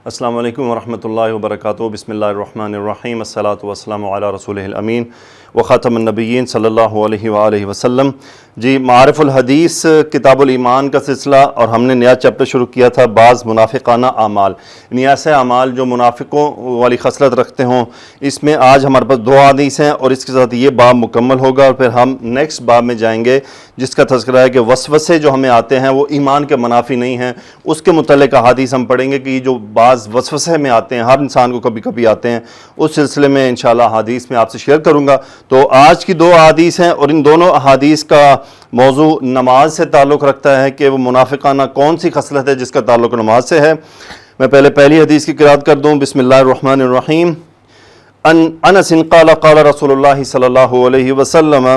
السلام علیکم ورحمۃ اللہ وبرکاتہ. بسم اللہ الرحمن الرحیم. الصلاۃ والسلام علی رسولہ الامین وخاتم النبیین صلی اللہ علیہ وآلہ وسلم. جی، معارف الحدیث کتاب الایمان کا سلسلہ، اور ہم نے نیا چیپٹر شروع کیا تھا بعض منافقانہ اعمال، یعنی ایسے اعمال جو منافقوں والی خصلت رکھتے ہوں. اس میں آج ہمارے پاس 2 حدیث ہیں اور اس کے ساتھ یہ باب مکمل ہوگا، اور پھر ہم نیکسٹ باب میں جائیں گے جس کا تذکرہ ہے کہ وسوسے جو ہمیں آتے ہیں وہ ایمان کے منافی نہیں ہیں. اس کے متعلق احادیث ہم پڑھیں گے کہ یہ جو بعض وسوسے میں آتے ہیں، ہر انسان کو کبھی کبھی آتے ہیں، اس سلسلے میں انشاءاللہ احادیث میں آپ سے شیئر کروں گا. تو آج کی 2 احادیث ہیں اور ان دونوں احادیث کا موضوع نماز سے تعلق رکھتا ہے کہ وہ منافقانہ کون سی خصلت ہے جس کا تعلق نماز سے ہے. میں پہلے پہلی حدیث کی قرات کر دوں. بسم اللہ الرحمن الرحیم. انس قال قال رسول اللہ صلی اللہ علیہ وسلم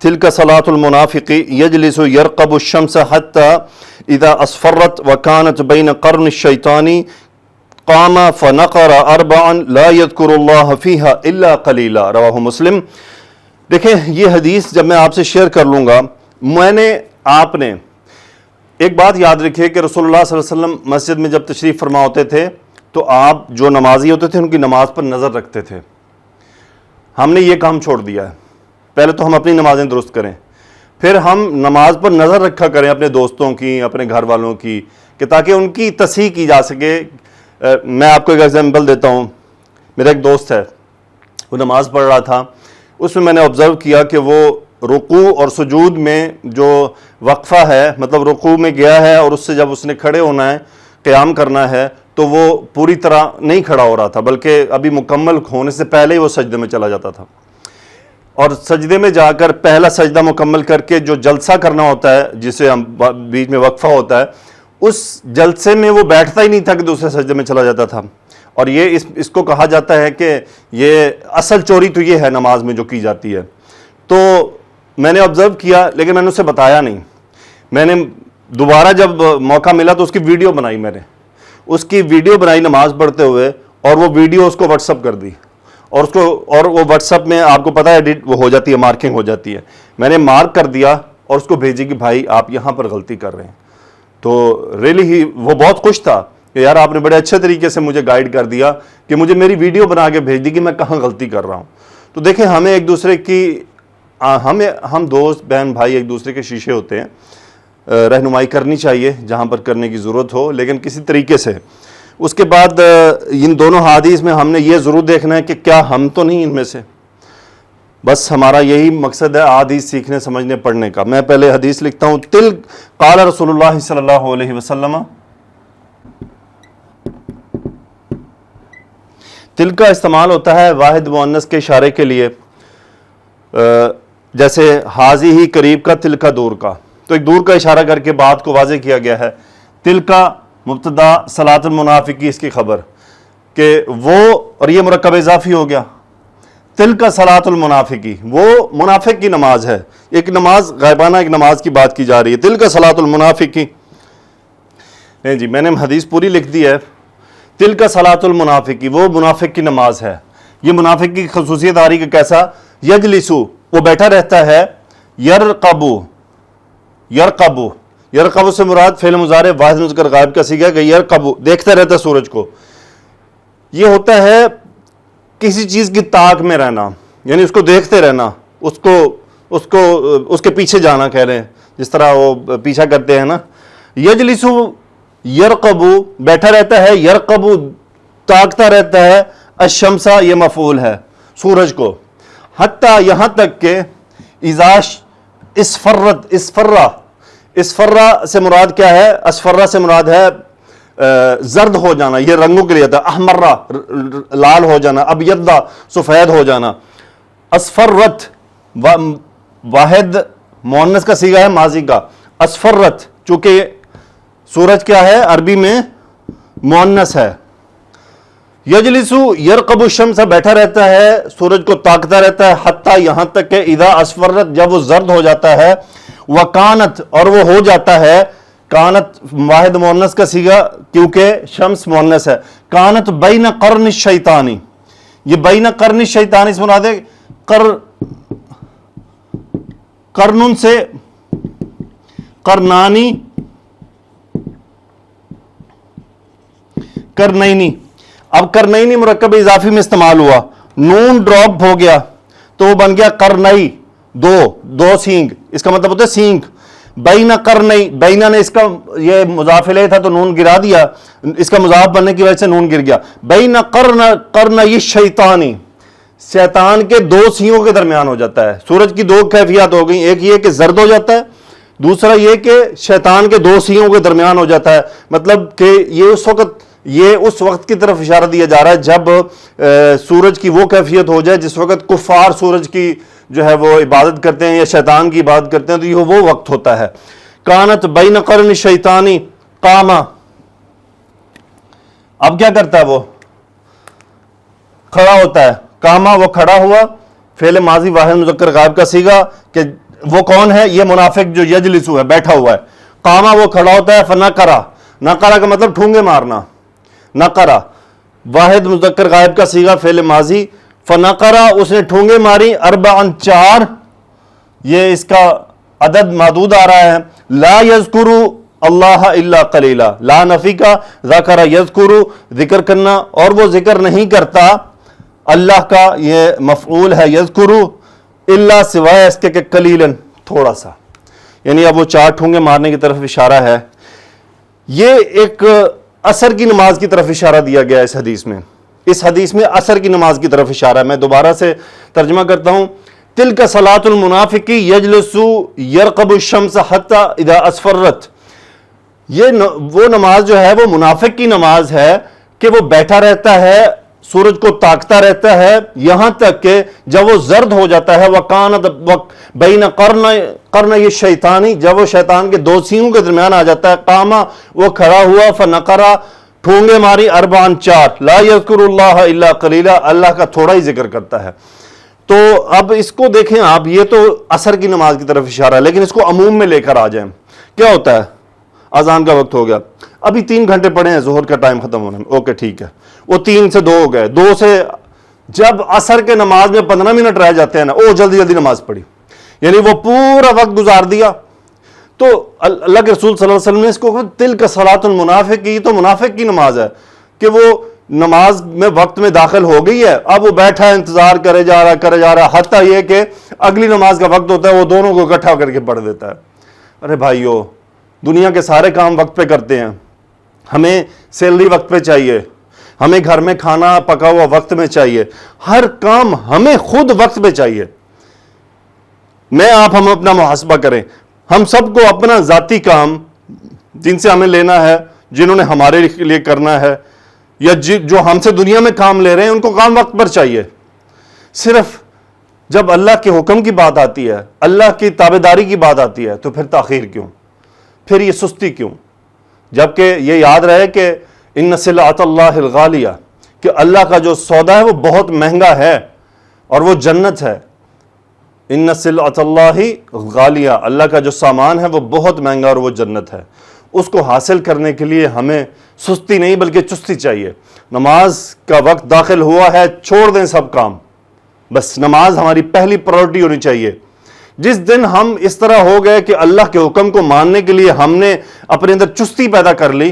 تلک صلاة المنافق یجلس یرقب الشمس حتی اذا اصفرت وکانت بین قرن الشیطان قام فنقر اربعا لا یذکر اللہ فیہا الا قلیلا. رواہ مسلم. دیکھیں، یہ حدیث جب میں آپ سے شیئر کر لوں گا، آپ نے ایک بات یاد رکھیے کہ رسول اللہ صلی اللہ علیہ وسلم مسجد میں جب تشریف فرما ہوتے تھے تو آپ جو نمازی ہوتے تھے ان کی نماز پر نظر رکھتے تھے. ہم نے یہ کام چھوڑ دیا ہے. پہلے تو ہم اپنی نمازیں درست کریں، پھر ہم نماز پر نظر رکھا کریں اپنے دوستوں کی، اپنے گھر والوں کی، کہ تاکہ ان کی تصحیح کی جا سکے. میں آپ کو ایک ایگزامپل دیتا ہوں. میرا ایک دوست ہے، وہ نماز پڑھ رہا تھا. اس میں نے آبزرو کیا کہ وہ رکوع اور سجود میں جو وقفہ ہے، مطلب رکوع میں گیا ہے اور اس سے جب اس نے کھڑے ہونا ہے، قیام کرنا ہے، تو وہ پوری طرح نہیں کھڑا ہو رہا تھا، بلکہ ابھی مکمل ہونے سے پہلے ہی وہ سجدے میں چلا جاتا تھا. اور سجدے میں جا کر پہلا سجدہ مکمل کر کے جو جلسہ کرنا ہوتا ہے، جسے ہم بیچ میں وقفہ ہوتا ہے، اس جلسے میں وہ بیٹھتا ہی نہیں تھا کہ دوسرے سجدے میں چلا جاتا تھا. اور یہ اس کو کہا جاتا ہے کہ یہ اصل چوری تو یہ ہے نماز میں جو کی جاتی ہے. تو میں نے آبزرو کیا، لیکن میں نے اسے بتایا نہیں. میں نے دوبارہ جب موقع ملا تو اس کی ویڈیو بنائی. میں نے اس کی ویڈیو بنائی نماز پڑھتے ہوئے، اور وہ ویڈیو اس کو واٹس اپ کر دی. اور وہ واٹس اپ میں آپ کو پتہ ہے ایڈٹ وہ ہو جاتی ہے، مارکنگ ہو جاتی ہے. میں نے مارک کر دیا اور اس کو بھیجی کہ بھائی آپ یہاں پر غلطی کر رہے ہیں. تو ریلی ہی وہ بہت خوش تھا کہ یار آپ نے بڑے اچھے طریقے سے مجھے گائیڈ کر دیا کہ مجھے میری ویڈیو بنا کے بھیج دی کہ میں کہاں غلطی کر رہا ہوں. تو دیکھیں، ہمیں ایک دوسرے کی ہم دوست بہن بھائی ایک دوسرے کے شیشے ہوتے ہیں. رہنمائی کرنی چاہیے جہاں پر کرنے کی ضرورت ہو، لیکن کسی طریقے سے. اس کے بعد ان دونوں حدیث میں ہم نے یہ ضرور دیکھنا ہے کہ کیا ہم تو نہیں ان میں سے. بس ہمارا یہی مقصد ہے حدیث سیکھنے، سمجھنے، پڑھنے کا. میں پہلے حدیث لکھتا ہوں. قال رسول اللہ صلی اللہ علیہ وسلم. تل کا استعمال ہوتا ہے واحد مؤنث کے اشارے کے لیے، جیسے حاضی ہی قریب کا، تل کا دور کا. تو ایک دور کا اشارہ کر کے بات کو واضح کیا گیا ہے. تل کا مبتدا، صلاۃ المنافقی اس کی خبر، کہ وہ، اور یہ مرکب اضافی ہو گیا. تل کا صلاۃ المنافقی، وہ منافق کی نماز ہے. ایک نماز غائبانہ، ایک نماز کی بات کی جا رہی ہے. تل کا صلاۃ المنافقی. نہیں جی، میں نے حدیث پوری لکھ دی ہے. تل کا صلاۃ المنافقی، وہ منافق کی نماز ہے. یہ منافق کی خصوصیت آ رہی کہ کیسا؟ یجلسو، وہ بیٹھا رہتا ہے. یرقبو، یرقبو، یرقبو سے مراد فعل مضارع واحد مذکر غائب کا صیغہ ہے کہ یرقبو، دیکھتا رہتا ہے سورج کو. یہ ہوتا ہے کسی چیز کی طاق میں رہنا، یعنی اس کو دیکھتے رہنا، اس کے پیچھے جانا کہہ رہے ہیں، جس طرح وہ پیچھا کرتے ہیں نا. یجلسو یرقبو، بیٹھا رہتا ہے. یرقبو، تاکتا رہتا ہے. الشمسا، یہ مفعول ہے، سورج کو. حتیٰ، یہاں تک کہ اذا اسفرت، اسفرہ سے مراد کیا ہے؟ اسفرہ سے مراد ہے زرد ہو جانا. یہ رنگوں کے لیے تھا. احمرہ، لال ہو جانا. ابیضہ، سفید ہو جانا. اسفرت واحد مؤنث کا صیغہ ہے ماضی کا. اسفرت، چونکہ سورج کیا ہے؟ عربی میں مؤنث ہے. یجلسو یرقب الشمس، بیٹھا رہتا ہے، سورج کو تاکتا رہتا ہے. حتیٰ، یہاں تک کہ اذا اسفرت، جب وہ زرد ہو جاتا ہے. وکانت، اور وہ ہو جاتا ہے. کانت واحد مؤنث کا صیغہ، کیونکہ شمس مؤنث ہے. کانت بین قرن الشیطانی، یہ بین قرن الشیطانی سے مراد ہے قرن سے قرنانی کرنینی. اب کرنینی مرکب اضافی میں استعمال ہوا, نون ڈراپ ہو گیا تو وہ بن گیا کرنئی, دو سینگ, اس کا مطلب ہوتا ہے سینگ. بینا کرنئی, بینا نے اس کا یہ مضاف الیہ تھا تو نون گرا دیا, اس کا مضاف بننے کی وجہ سے نون گر گیا. بینا کرنئی شیطانی, شیطان کے دو سینگوں کے درمیان ہو جاتا ہے. سورج کی دو کیفیات ہو گئی, ایک یہ کہ زرد ہو جاتا ہے, دوسرا یہ کہ شیطان کے دو سینگوں کے درمیان ہو جاتا ہے. مطلب کہ یہ اس وقت کی طرف اشارہ دیا جا رہا ہے جب سورج کی وہ کیفیت ہو جائے جس وقت کفار سورج کی جو ہے وہ عبادت کرتے ہیں یا شیطان کی عبادت کرتے ہیں, تو یہ وہ وقت ہوتا ہے. کانت بین قرن شیطانی قاما, اب کیا کرتا ہے, وہ کھڑا ہوتا ہے. قاما وہ کھڑا ہوا, فعل ماضی واحد مذکر غائب کا صیغہ, کہ وہ کون ہے, یہ منافق جو یجلسو ہے, بیٹھا ہوا ہے. قاما وہ کھڑا ہوتا ہے, فنقرا, نقرا کا مطلب ٹھونگے مارنا, نقرا واحد مذکر غائب کا صیغہ فعل ماضی. فنقرا اس نے ٹھونگے ماری, اربعا چار, یہ اس کا عدد معدود آ رہا ہے. لا یذکرو اللہ الا قلیلا, لا نفی کا, ذکر یذکرو ذکر کرنا, اور وہ ذکر نہیں کرتا اللہ کا, یہ مفعول ہے یذکرو, الا سوائے اس کے کہ قلیلاً تھوڑا سا, یعنی اب وہ چار ٹھونگے مارنے کی طرف اشارہ ہے. یہ ایک عصر کی نماز کی طرف اشارہ دیا گیا اس حدیث میں. اس حدیث میں عصر کی نماز کی طرف اشارہ ہے. میں دوبارہ سے ترجمہ کرتا ہوں. تلک صلاۃ المنافق یجلس یرقب الشمس حتی اذا اسفرت, یہ وہ نماز جو ہے وہ منافق کی نماز ہے کہ وہ بیٹھا رہتا ہے, سورج کو تاکتا رہتا ہے یہاں تک کہ جب وہ زرد ہو جاتا ہے. وَقَانَتْ بَيْنَ قَرْنَيِ الشَّيْطَانِ, جب وہ شیطان کے دو سینگوں کے درمیان آ جاتا ہے. قَامَ وہ کھڑا ہوا, فَنَقَرَ ٹھونگے ماری, اربعاً چار, لا یذکر اللہ الا قلیلا, اللہ کا تھوڑا ہی ذکر کرتا ہے. تو اب اس کو دیکھیں آپ, یہ تو عصر کی نماز کی طرف اشارہ ہے, لیکن اس کو عموم میں لے کر آ جائیں. کیا ہوتا ہے, اذان کا وقت ہو گیا, ابھی 3 گھنٹے پڑے ہیں, ظہر کا ٹائم ختم ہونے میں, اوکے ٹھیک ہے, وہ 3 سے 2 ہو گئے, 2 سے جب عصر کے نماز میں 15 منٹ رہ جاتے ہیں نا, جلدی جلدی نماز پڑھی, یعنی وہ پورا وقت گزار دیا. تو اللہ کے رسول صلی اللہ علیہ وسلم نے اس کو تلک صلاۃ المنافق کی, تو منافق کی نماز ہے کہ وہ نماز میں وقت میں داخل ہو گئی ہے, اب وہ بیٹھا ہے, انتظار کرے جا رہا, حتیٰ یہ کہ اگلی نماز کا وقت ہوتا ہے وہ دونوں کو اکٹھا کر کے پڑھ دیتا ہے. ارے بھائیو, دنیا کے سارے کام وقت پہ کرتے ہیں, ہمیں سیلری وقت پہ چاہیے, ہمیں گھر میں کھانا پکا ہوا وقت میں چاہیے, ہر کام ہمیں خود وقت پہ چاہیے. ہم اپنا محاسبہ کریں, ہم سب کو اپنا ذاتی کام جن سے ہمیں لینا ہے, جنہوں نے ہمارے لیے کرنا ہے, یا جو ہم سے دنیا میں کام لے رہے ہیں, ان کو کام وقت پر چاہیے. صرف جب اللہ کے حکم کی بات آتی ہے, اللہ کی تابعداری کی بات آتی ہے, تو پھر تاخیر کیوں, پھر یہ سستی کیوں؟ جبکہ یہ یاد رہے کہ ان سلعۃ اللہ الغالیہ, کہ اللہ کا جو سودا ہے وہ بہت مہنگا ہے اور وہ جنت ہے. ان سلعۃ اللہ غالیہ, اللہ کا جو سامان ہے وہ بہت مہنگا اور وہ جنت ہے. اس کو حاصل کرنے کے لیے ہمیں سستی نہیں بلکہ چستی چاہیے. نماز کا وقت داخل ہوا ہے, چھوڑ دیں سب کام, بس نماز ہماری پہلی پرائورٹی ہونی چاہیے. جس دن ہم اس طرح ہو گئے کہ اللہ کے حکم کو ماننے کے لیے ہم نے اپنے اندر چستی پیدا کر لی,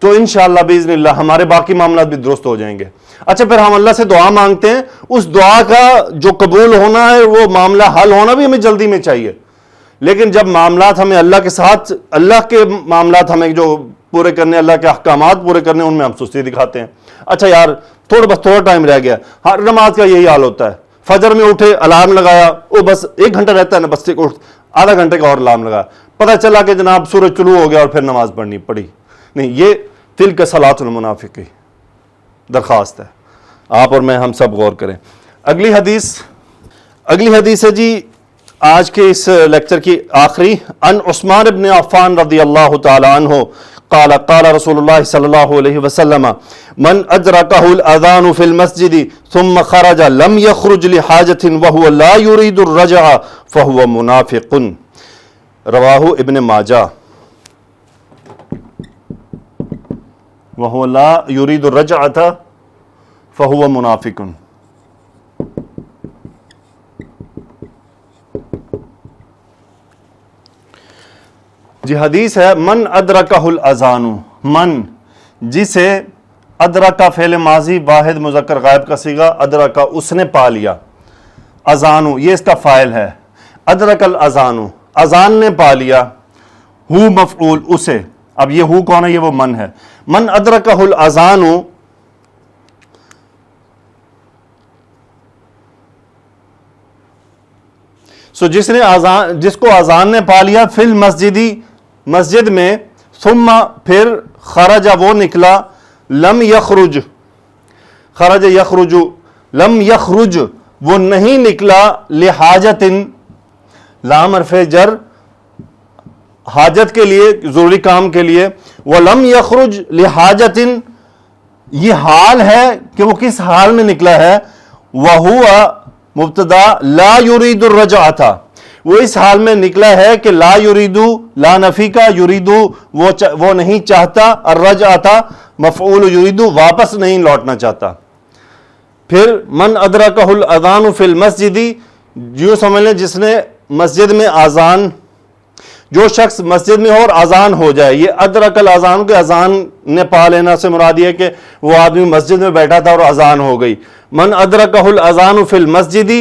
تو انشاءاللہ باذن اللہ ہمارے باقی معاملات بھی درست ہو جائیں گے. اچھا, پھر ہم اللہ سے دعا مانگتے ہیں, اس دعا کا جو قبول ہونا ہے, وہ معاملہ حل ہونا بھی ہمیں جلدی میں چاہیے. لیکن جب معاملات ہمیں اللہ کے ساتھ, اللہ کے معاملات ہمیں جو پورے کرنے, اللہ کے احکامات پورے کرنے, ان میں ہم سستی دکھاتے ہیں. اچھا یار, تھوڑا ٹائم رہ گیا. ہر نماز کا یہی حال ہوتا ہے, فجر میں اٹھے, الارم لگایا, بس 1 گھنٹہ رہتا ہے نا, بس آدھا گھنٹے کا اور الارم لگایا, پتہ چلا کہ جناب سورج طلوع ہو گیا اور پھر نماز پڑھی. نہیں, یہ تلک صلاۃ المنافق کی درخواست ہے. آپ اور میں ہم سب غور کریں. اگلی حدیث ہے جی آج کے اس لیکچر کی آخری. ان عثمان ابن عفان رضی اللہ تعالی عنہ قال رسول اللہ صلی اللہ علیہ وسلم من ادرکہ الاذان فی المسجد ثم خرج لم یخرج لحاجۃ وهو لا يريد الرجع فهو منافق. رواہ ابن ماجہ. وهو لا يريد الرجعة فهو منافق. جی حدیث ہے, من ادرکہ الاذان, من جسے ادرکا فعل ماضی واحد مذکر غائب کا صیغہ، ادرکا اس نے پا لیا، اذانو یہ اس کا فاعل ہے، ادرک الاذانو اذان نے پا لیا، ہو مفعول اسے، اب یہ ہو کون ہے؟ یہ وہ من ہے، من ادرکہ الاذانو، سو جس کو اذان نے پا لیا، فی المسجدی مسجد میں، ثم پھر خرج وہ نکلا، لم یخرج خرج یخرج لم یخرج وہ نہیں نکلا، لحاجت لام حرف جر حاجت کے لیے، ضروری کام کے لیے، وَلَمْ يَخْرُجْ لِحَاجَةٍ یہ حال ہے کہ وہ کس حال میں نکلا ہے، وَهُوَ مبتدا لا يُرِيدُ الرَّجْعَةَ وہ اس حال میں نکلا ہے کہ لا يُرِيدُ لا نفی کا، يُرِيدُ وہ نہیں چاہتا، الرَّجْعَةَ مفعول يُرِيدُ واپس نہیں لوٹنا چاہتا۔ پھر من ادرکہ الاذان فی المسجد، جو سمجھ لیں جس نے مسجد میں اذان، جو شخص مسجد میں اور اذان ہو جائے، یہ ادرک الاذان کے اذان نے پا لینا سے مراد یہ ہے کہ وہ آدمی مسجد میں بیٹھا تھا اور اذان ہو گئی۔ من ادرکہ الاذان فی المسجد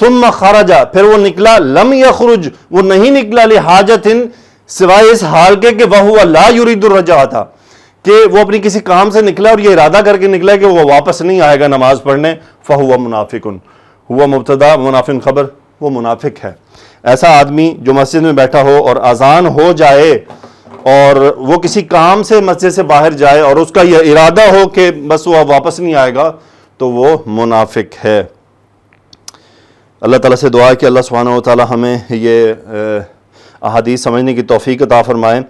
ثم خرج پھر وہ نکلا، لم یخرج وہ نہیں نکلا، لحاجت سوائے اس حال کے کہ وہو لا یرید الرجعۃ کہ وہ اپنی کسی کام سے نکلا اور یہ ارادہ کر کے نکلا کہ وہ واپس نہیں آئے گا نماز پڑھنے، فہو منافق، ہوا مبتدا منافق خبر، وہ منافق ہے۔ ایسا آدمی جو مسجد میں بیٹھا ہو اور اذان ہو جائے اور وہ کسی کام سے مسجد سے باہر جائے اور اس کا یہ ارادہ ہو کہ بس وہ واپس نہیں آئے گا، تو وہ منافق ہے۔ اللہ تعالیٰ سے دعا ہے کہ اللہ سبحانہ و تعالیٰ ہمیں یہ احادیث سمجھنے کی توفیق عطا فرمائے۔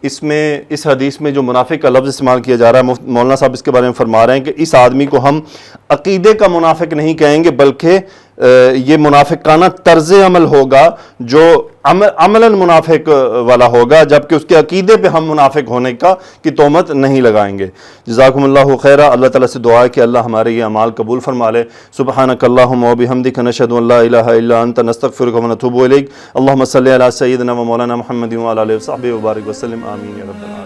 اس حدیث میں جو منافق کا لفظ استعمال کیا جا رہا ہے، مولانا صاحب اس کے بارے میں فرما رہے ہیں کہ اس آدمی کو ہم عقیدے کا منافق نہیں کہیں گے، بلکہ یہ منافقانہ طرز عمل ہوگا جو عملاً منافق والا ہوگا، جبکہ اس کے عقیدے پہ ہم منافق ہونے کی تہمت نہیں لگائیں گے۔ جزاکم اللہ خیرہ۔ اللہ تعالیٰ سے دعا ہے کہ اللہ ہمارے یہ اعمال قبول فرما لے۔ سبحانک اللہم و بحمدک نشہد ان لا الہ الا انت نستغفرک و نتوب الیک۔ اللہم صلی علی سیدنا و مولانا محمد و علی آلہ و صحبہ وبارک وسلم، آمین یا رب العالمین۔